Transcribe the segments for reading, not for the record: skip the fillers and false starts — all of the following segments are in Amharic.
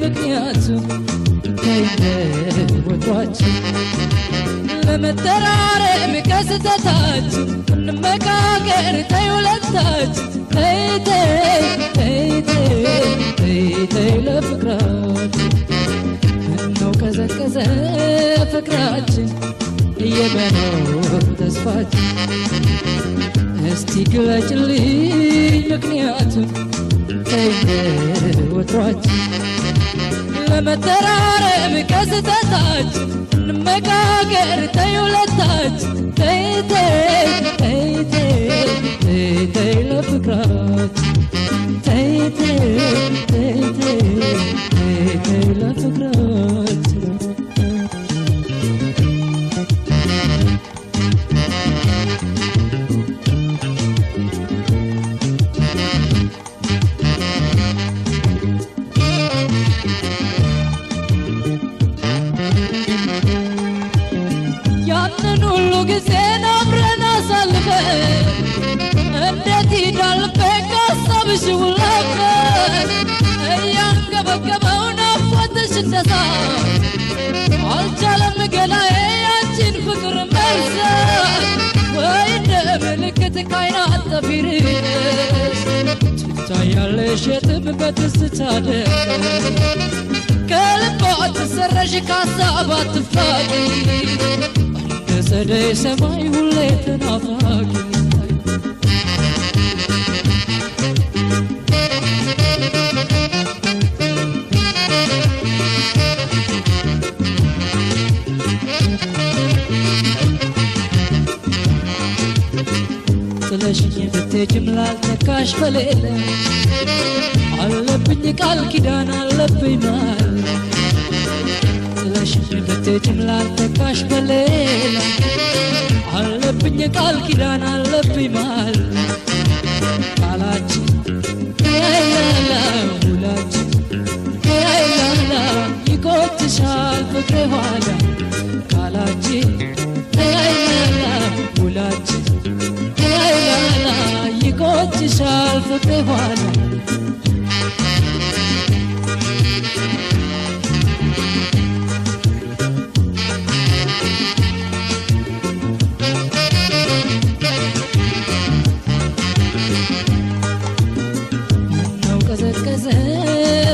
ምክንያቱም ወጥሯችን ለመተራረም ከስተታችን እንመካከር ተይ ሁለታችን ተይ ተይ ተይ ተይ ተይ ለፍቅራችን ምነው ቀዘቀዘ ፍቅራችን የመኖር ተስፋችን እስቲ ግለጭልኝ ምክንያቱም ተይ ወጥሯችን ለመተራረም ከስተታችን እንመካከር ተይ ሁለታችን ተይ ተይ ተይ ተይ ተይ ለፍቅራችን ተይ ተይ ተይ ተይ ተይ ለፍቅራችን ያንን ሁሉ ጊዜን አብረን አሳልፈን እንዴት ይዳል በቃሳብሽ ውለፈን እያንገበገበው ናፍቆትሽ እንደሳ አልቻለም ገላዬ ያንቺን ፍቅር መርሳት ወይ እንደ ምልክት ካይናት ጠፊርሽ ትታያለሽ የትም በትዝታደር ከልባ ትሰረሽ ከሀሳብ አትፋቂ እንደ ጸደይ ሰማይ ሁሌ ተናፋቂ ጥለሽኝ ብትሄጂም ላልተካሽ በሌለ አለብኝ ቃል ኪዳን አለብኝ ማል ጥለሽኝ ብትሄጂም ላልተካሽ በሌለ አለብኝ ቃል ኪዳን አለብኝ ማል ቃላችን ያይላላ ውላችን ያይላላ ይቆጭሻል ፍቅሬ ኋላ ቃላችን ያይላላ ውላችን ያይላላ ይቆጭሻል ፍቅሬ ኋላ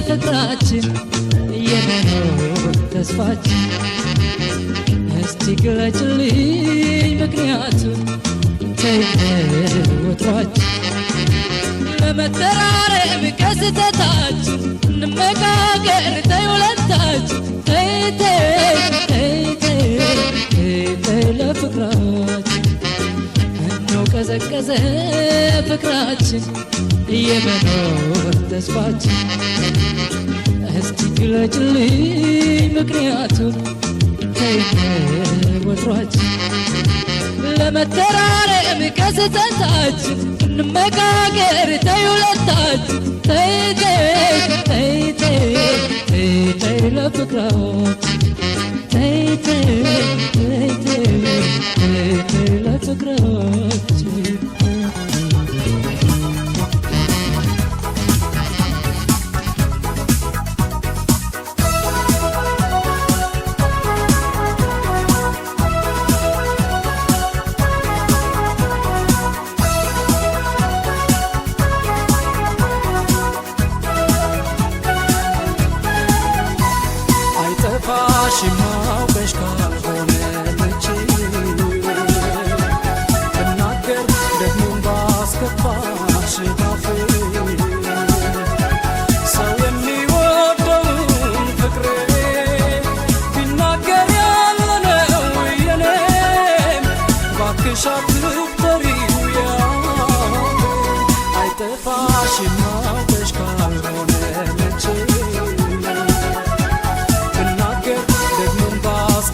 ፍቅራችን የመኖር ተስፋችን እስቲ ግለጭልኝ ምክንያቱም ተይ ወጥሯችን ለመተራረም ከስተታችን እንመካከር ተይ ሁለታችን ተይ ተይ ተይ ተይ ተይ ለፍቅራችን ምነው ቀዘቀዘ ፍቅራችን የመኖር ተስፋችን እስቲ ግለጭልኝ ምክንያቱም ተይ ወጥሯችን ለመተራረም ከስተታችን እንመካከር ተይ ሁለታችን ተይ ተይ ተይ ተይ ተይ ለፍቅራችን ተይ ተይ ተይ ተይ ለፍቅራችን ሽማውቀሽ ካልሆነ ልጅ ብናገር ደግሞ ባስከፋሽ ባፌ ሰው የሚወደውን ፍቅሬ ቢናገር ያለነው የኔም ባክሽ አትፍጠሪው ያው አይጠፋሽ ሽማውቀሽ ካልሆነ ልጅ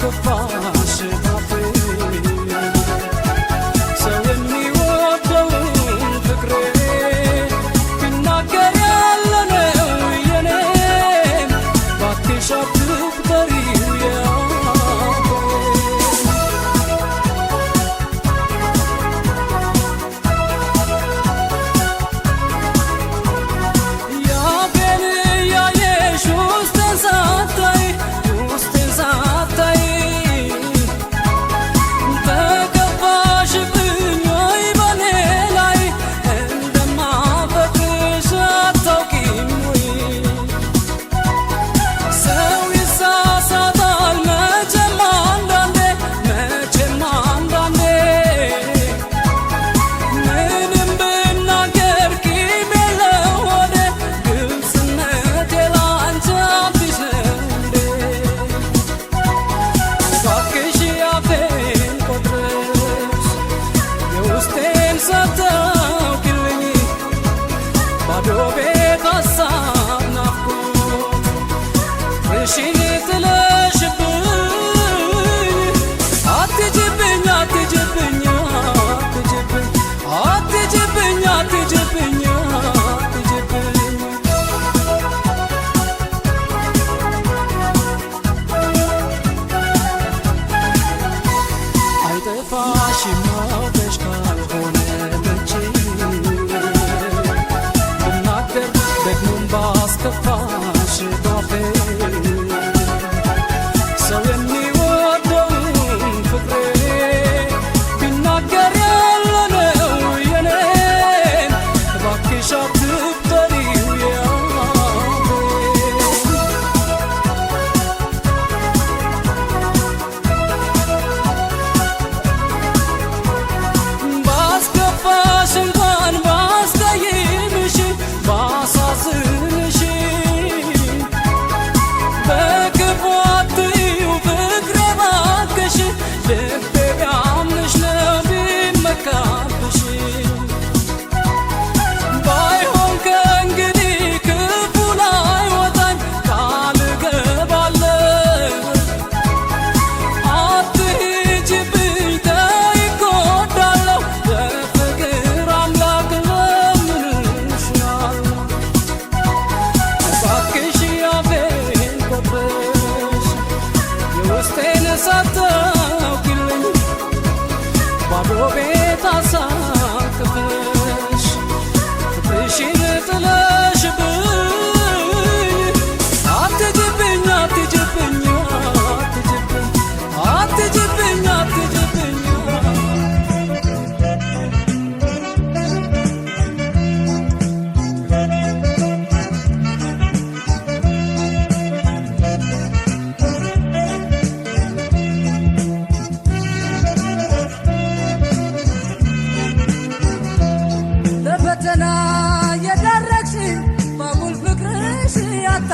ከፋሽ ባፌ ሰው የሚወደውን ፍቅሬ ቢናገር ያለነው የኔም ባክሽ አትፍጠሪው ያው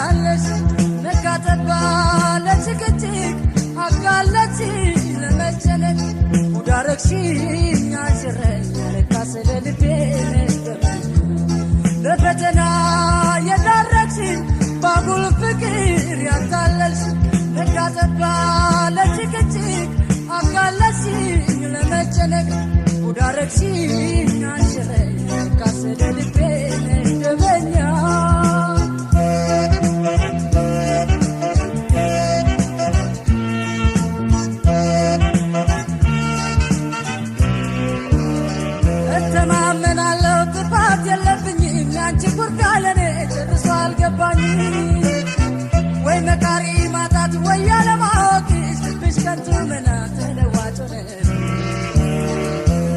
ያታለሽ ነጋጠባ ለጭቅጭቅ አጋለችኝ ለመጨነቅ ሙዳረግሽኝ አሽረኝ ለካስ ለልቤ ነሽተመኝ ለፈተና የዳረግሽኝ ባጉል ፍቅር ያታለልሽ ነጋጠባ ለጭቅጭቅ አጋለችኝ ለመጨነቅ ሙዳረግሽኝ አሽረኝ ለካስ ለልቤ ነሽተመኝ እተማመናለሁ ጥፋት የለብኝም ያንቺ ኩርፊያ ለኔ ጨርሶ አልገባኝም ወይ መካሪ ማጣት ወይ ያለማወቅሽ ልብሽ ከንቱ መና ተለዋጭ ሆነ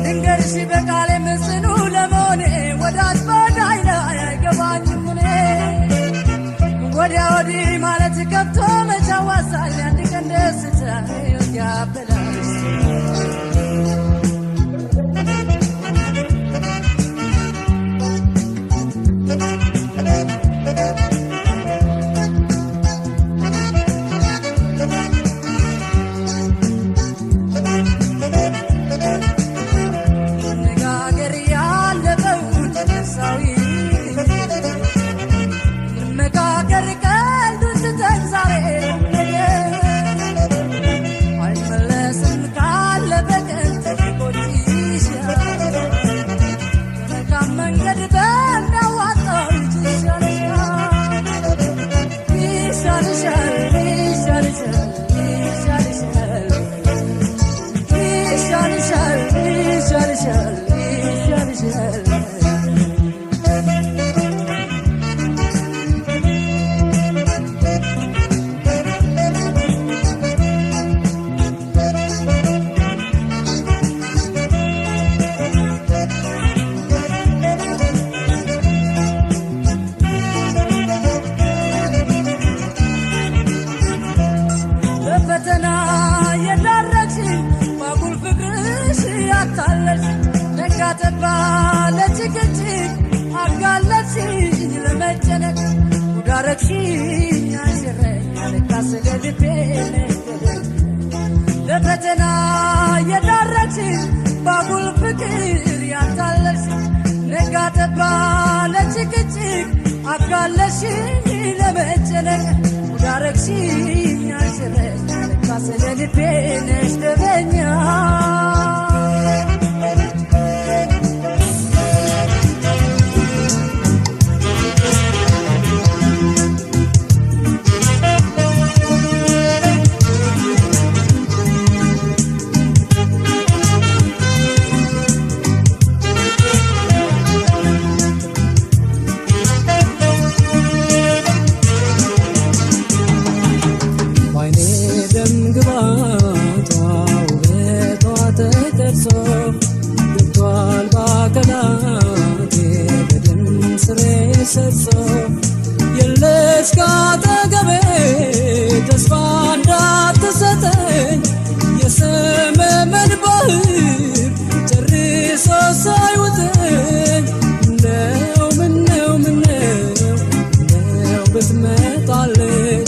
ልንገርሽ በቃሌ ጽኑ ለመሆኔ ወዳጅ በዳይ ላይ አይገባኝም እኔ ወዲያ ወዲህ ማለት ከብቶ መቻዋሳል አንድ ቀን ደስታ ሕይወት ያበላሽ ፈተና የዳረግሽኝ ባጉል ፍቅርሽ ያታለሽ ነጋጠባ ለጭቅጭቅ አጋለችኝ ለመጨነቅ ሙዳረግሽኝ አሽረኝ ለካስ ለልቤ ነሽተመኝ ለፈተና የዳረግሽኝ ባጉል ፍቅር ያታለሽ ነጋጠባ ለጭቅጭቅ አጋለችኝ ለመጨነቅ ሙዳረግሽኝ አሽረኝ ለካስ ለልቤ ነሽተመኝ ገብቷል ባከላቴ በደም ስሬ ሰርጾ የለሽ ካጠገቤ ተስፋ እንዳትሰጠኝ የሰመመን ባህር ጨርሶ ሳይውጠኝ ምነው ብትመጣልኝ